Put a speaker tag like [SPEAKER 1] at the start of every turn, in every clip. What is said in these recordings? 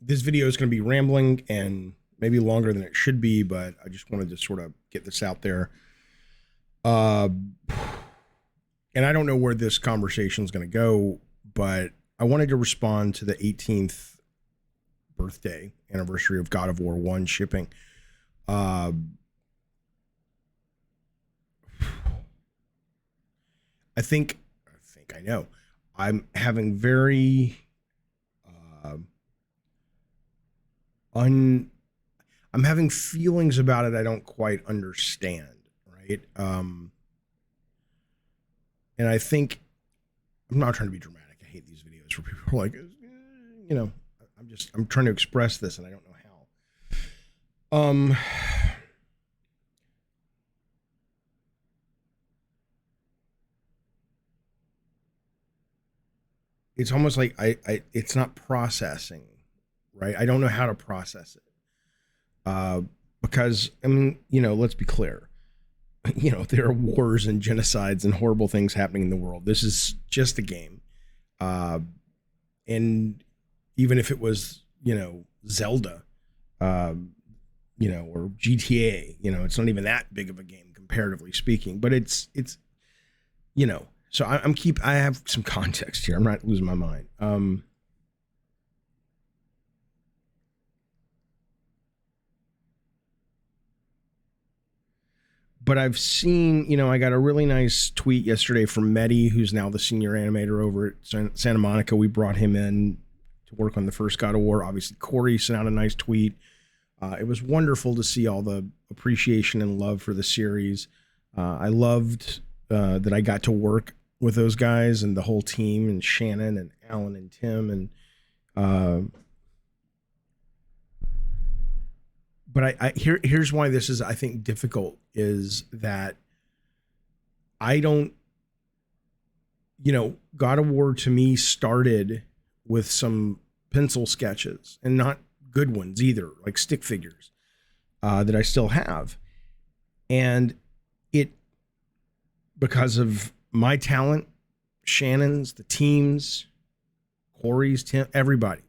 [SPEAKER 1] This video is going to be rambling and maybe longer than it should be, but I just wanted to sort of get this out there. And I don't know where this conversation is going to go, but I wanted to respond to the 18th birthday anniversary of God of War 1 shipping. I know I'm having very I'm having feelings about it I don't quite understand, right? And I think I'm not trying to be dramatic. I hate these videos where people are like, you know, I'm trying to express this and I don't know how. It's almost like it's not processing, right? I don't know how to process it. Because, I mean, you know, let's be clear. You know, there are wars and genocides and horrible things happening in the world. This is just a game. And even if it was, you know, Zelda, you know, or GTA, you know, it's not even that big of a game comparatively speaking, but it's, you know, so I have some context here. I'm not losing my mind. But I've seen, you know, I got a really nice tweet yesterday from Mehdi, who's now the senior animator over at Santa Monica. We brought him in to work on the first God of War. Obviously, Corey sent out a nice tweet. It was wonderful to see all the appreciation and love for the series. I loved that I got to work with those guys and the whole team, and Shannon and Alan and Tim. And but here's why this is, I think, difficult, is that I don't, you know, God of War to me started with some pencil sketches, and not good ones either, like stick figures that I still have. And it, because of my talent, Shannon's, the team's, Corey's, Tim, everybody's,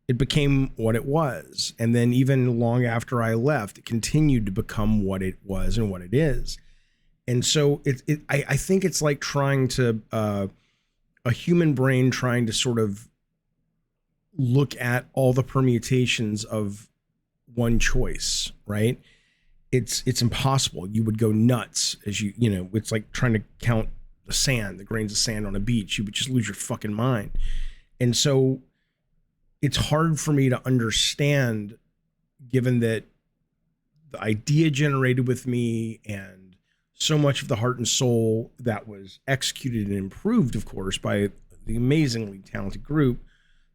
[SPEAKER 1] it became what it was. And then even long after I left, it continued to become what it was and what it is. And so I think it's like trying to, a human brain trying to sort of look at all the permutations of one choice, right? It's impossible. You would go nuts as you know, it's like trying to count the sand, the grains of sand on a beach. You would just lose your fucking mind. And so it's hard for me to understand, given that the idea generated with me and so much of the heart and soul that was executed and improved, of course, by the amazingly talented group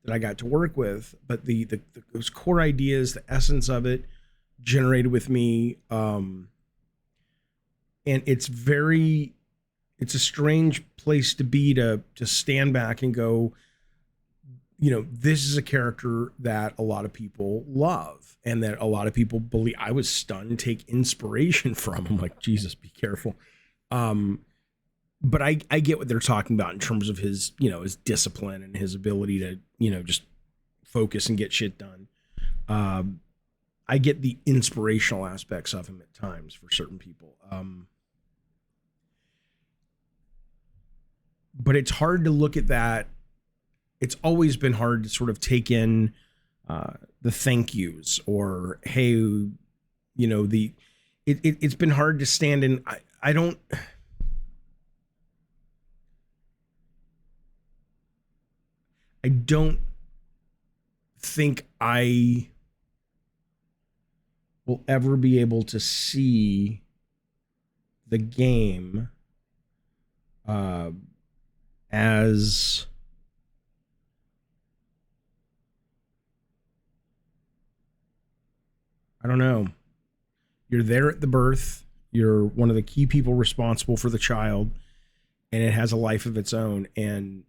[SPEAKER 1] that I got to work with, but those core ideas, the essence of it, generated with me, and it's a strange place to be, to stand back and go, you know, this is a character that a lot of people love and that a lot of people believe. I was stunned, take inspiration from. I'm like, Jesus, be careful. But I get what they're talking about in terms of his, you know, his discipline and his ability to, you know, just focus and get shit done. I get the inspirational aspects of him at times for certain people. But it's hard to look at that. It's always been hard to sort of take in the thank yous, or, hey, you know, it's been hard to stand in. I don't think I will ever be able to see the game as I don't know. You're there at the birth. You're one of the key people responsible for the child, and it has a life of its own. And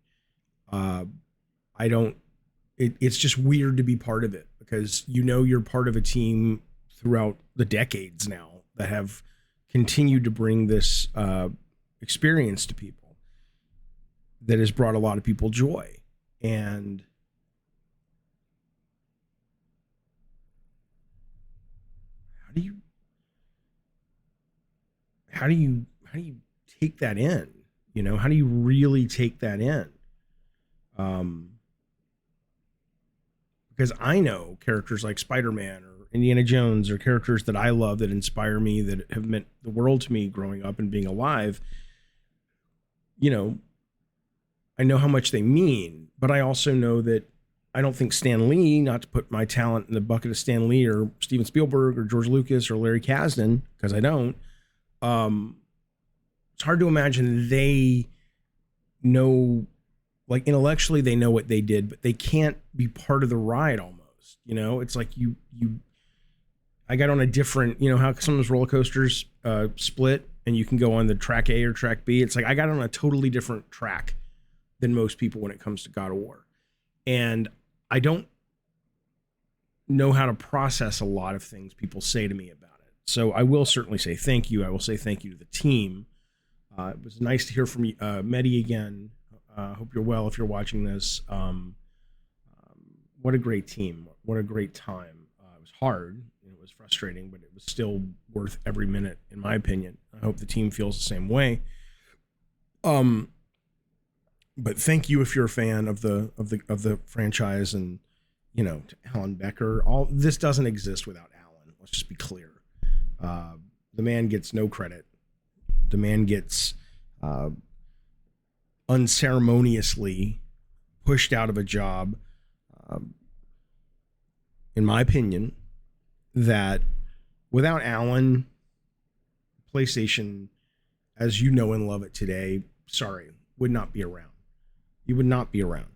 [SPEAKER 1] it's just weird to be part of it, because, you know, you're part of a team throughout the decades now that have continued to bring this experience to people that has brought a lot of people joy. And how do you take that in? You know, how do you really take that in? Because I know characters like Spider-Man or Indiana Jones or characters that I love that inspire me, that have meant the world to me growing up and being alive. You know, I know how much they mean, but I also know that I don't think Stan Lee, not to put my talent in the bucket of Stan Lee or Steven Spielberg or George Lucas or Larry Kasdan, because I don't. It's hard to imagine they know, like intellectually they know what they did, but they can't be part of the ride almost. You know, it's like I got on a different, you know, how some of those roller coasters split and you can go on the track A or track B. It's like I got on a totally different track than most people when it comes to God of War. And I don't know how to process a lot of things people say to me about it. So I will certainly say thank you. I will say thank you to the team. It was nice to hear from Mehdi again. Hope you're well if you're watching this. What a great team. What a great time. It was hard. It was frustrating, but it was still worth every minute, in my opinion. I hope the team feels the same way. But thank you if you're a fan of the franchise, and you know, to Alan Becker. All this doesn't exist without Alan. Let's just be clear. The man gets no credit. The man gets unceremoniously pushed out of a job. In my opinion, that without Alan, PlayStation, as you know and love it today, sorry, would not be around. You would not be around.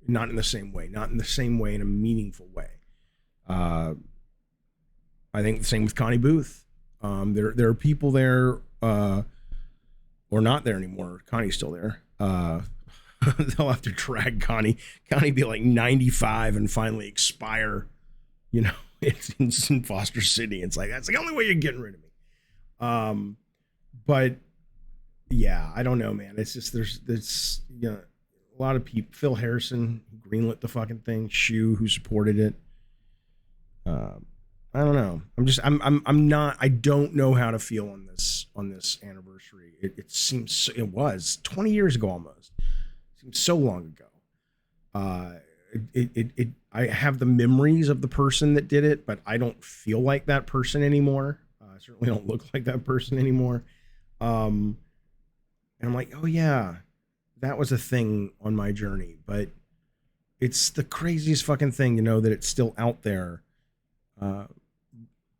[SPEAKER 1] Not in the same way. Not in the same way, in a meaningful way. I think the same with Connie Booth. There are people there, or not there anymore. Connie's still there. They'll have to drag Connie. Connie be like 95 and finally expire. You know, it's in Foster City. It's like, that's the only way you're getting rid of me. But yeah, I don't know, man. It's just, there's you know, a lot of people. Phil Harrison, who greenlit the fucking thing. Shu, who supported it. I don't know. I'm not. I don't know how to feel on this anniversary. It seems, it was 20 years ago almost. It seems so long ago. I have the memories of the person that did it, but I don't feel like that person anymore. I certainly don't look like that person anymore. And I'm like, oh yeah, that was a thing on my journey. But it's the craziest fucking thing to know that it's still out there,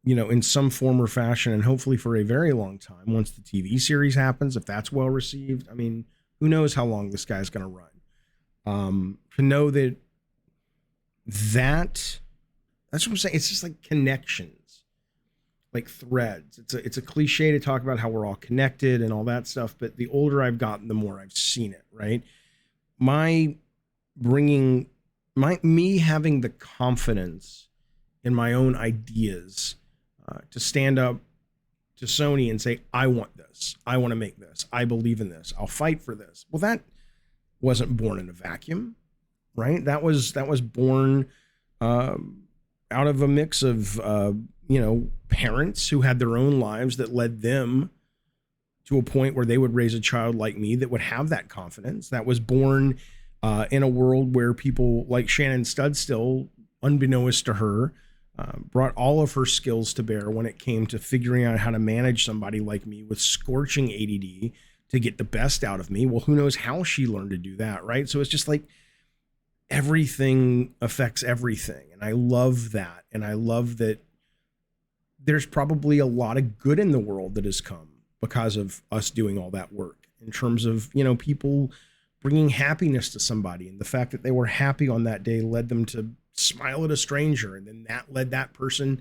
[SPEAKER 1] you know, in some form or fashion, and hopefully for a very long time. Once the TV series happens, if that's well received, I mean, who knows how long this guy's going to run. To know that's what I'm saying. It's just like connections, like threads. It's a cliche to talk about how we're all connected and all that stuff, but the older I've gotten, the more I've seen it, right? Me having the confidence in my own ideas to stand up to Sony and say, I want this. I want to make this. I believe in this. I'll fight for this. Well, that wasn't born in a vacuum, right? That was born out of a mix of, you know, parents who had their own lives that led them to a point where they would raise a child like me that would have that confidence. That was born in a world where people like Shannon Studstill, unbeknownst to her, brought all of her skills to bear when it came to figuring out how to manage somebody like me with scorching ADD to get the best out of me. Well, who knows how she learned to do that, right? So it's just like everything affects everything. And I love that. And I love that there's probably a lot of good in the world that has come because of us doing all that work, in terms of, you know, people bringing happiness to somebody, and the fact that they were happy on that day led them to smile at a stranger, and then that led that person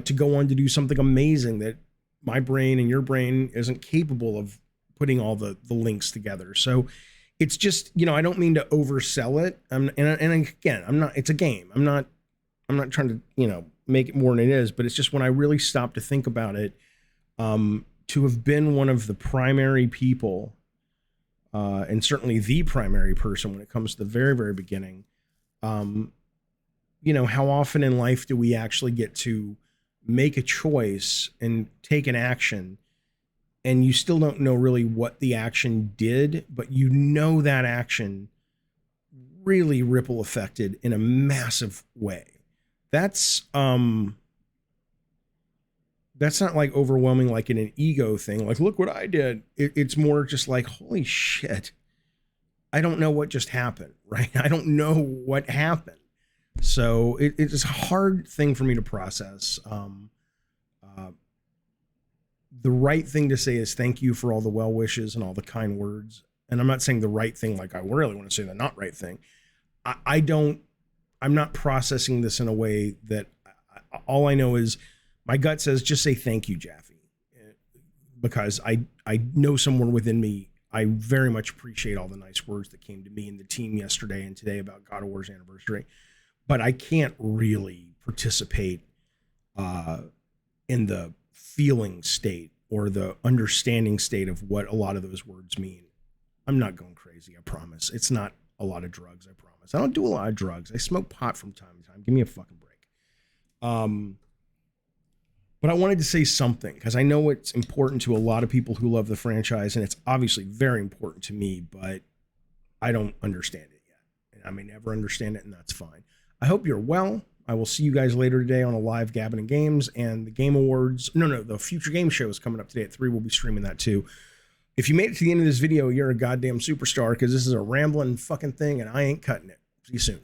[SPEAKER 1] to go on to do something amazing that my brain and your brain isn't capable of putting all the links together. So it's just, you know, I don't mean to oversell it. And again, I'm not, it's a game. I'm not trying to, you know, make it more than it is, but it's just when I really stop to think about it, to have been one of the primary people, and certainly the primary person when it comes to the very, very beginning, you know, how often in life do we actually get to make a choice and take an action and you still don't know really what the action did, but you know that action really ripple affected in a massive way. That's not like overwhelming, like in an ego thing, like, look what I did. It's more just like, holy shit, I don't know what just happened, right? I don't know what happened. So it's a hard thing for me to process. The right thing to say is thank you for all the well wishes and all the kind words. And I'm not saying the right thing, like I really want to say the not right thing. I'm not processing this in a way that all I know is my gut says just say thank you, Jaffe, because I know somewhere within me, I very much appreciate all the nice words that came to me and the team yesterday and today about God of War's anniversary, but I can't really participate in the feeling state or the understanding state of what a lot of those words mean. I'm not going crazy, I promise. It's not a lot of drugs, I promise. I don't do a lot of drugs. I smoke pot from time to time. Give me a fucking break. But I wanted to say something because I know it's important to a lot of people who love the franchise, and it's obviously very important to me, but I don't understand it yet. And I may never understand it, and that's fine. I hope you're well. I will see you guys later today on a live Gabbin' and Games, and the Game Awards. No, the Future Game Show is coming up today at 3. We'll be streaming that too. If you made it to the end of this video, you're a goddamn superstar because this is a rambling fucking thing, and I ain't cutting it. See you soon.